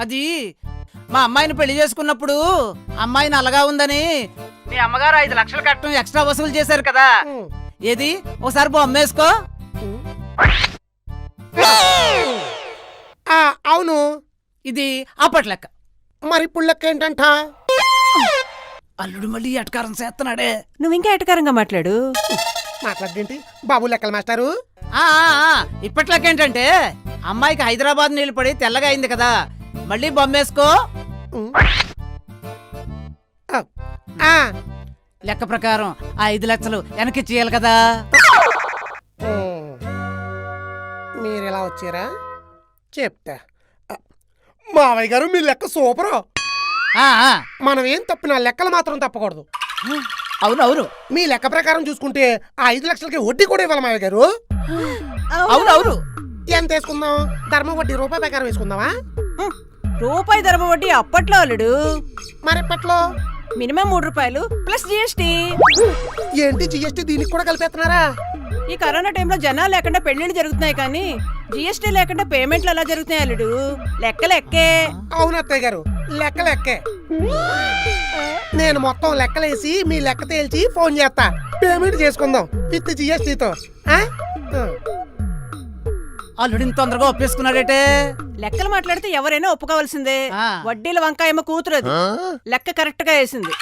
అది మా అమ్మాయిని పెళ్లి చేసుకున్నప్పుడు అమ్మాయి నల్లగా ఉందని మీ అమ్మగారు 5 లక్షలు కట్టడం ఎక్స్ట్రా వసూలు చేశారు కదా. ఏది ఒకసారి బొమ్మేసుకో. అవును, ఇది అప్పటి లెక్క. మరి ఇప్పుడు లెక్క ఏంటంట? అల్లుడు మళ్ళీ ఎటకారం చేస్తున్నాడే. నువ్వు ఇంకా ఎటకారంగా మాట్లాడు. మాట్లాడేంటి బాబు లెక్కలు మాస్టారు? ఇప్పటి లెక్క ఏంటంటే అమ్మాయికి హైదరాబాద్ నీళ్ళు పడి తెల్లగా అయింది కదా, మళ్ళీ బొమ్మేసుకో. లెక్క ప్రకారం 5 లక్షలు వెనక్కి చేయాలి కదా. మీరు ఎలా వచ్చారా చెప్తా. మావయ్య గారు మీ లెక్క సూపరు. మనం ఏం తప్పినా లెక్కలు మాత్రం తప్పకూడదు. అవునవును, మీ లెక్క ప్రకారం చూసుకుంటే ఆ 5 లక్షలకి వడ్డీ కూడా ఇవ్వాలి మావయ్య గారు. అవునవును. ఎంత వేసుకుందాం? ధర్మ వడ్డీ రూపాయి ప్రకారం వేసుకుందామా? రూపాయి ధర్మ వడ్డీ అప్పట్లో అల్లుడు. మరి ఎప్పట్లో? మినిమం 3 రూపాయలు ప్లస్ జిఎస్టీ. ఏంటి జిఎస్టీ దీనికి కూడా కలిపేస్తున్నారా? ఈ కరోనా టైంలో జనాలు లేకుండా పెళ్లిళ్ళు జరుగుతున్నాయి కానీ జిఎస్టీ లేకుండా పేమెంట్లు ఎలా జరుగుతున్నాయి అల్లుడు? లెక్కలెక్కే. అవును అత్తయ్య గారు, లెక్కలెక్కే. నేను మొత్తం లెక్కలేసి మీ లెక్క తేల్చి ఫోన్ చేస్తా. పేమెంట్ చేసుకుందాం విత్ జిఎస్టీతో. అల్లుడిని తొందరగా ఒప్పేసుకున్నాడేటే. లెక్కలు మాట్లాడితే ఎవరైనా ఒప్పుకోవాల్సిందే. వడ్డీల వంకాయమ్మ కూతురు అది. లెక్క కరెక్ట్ గా వేసింది.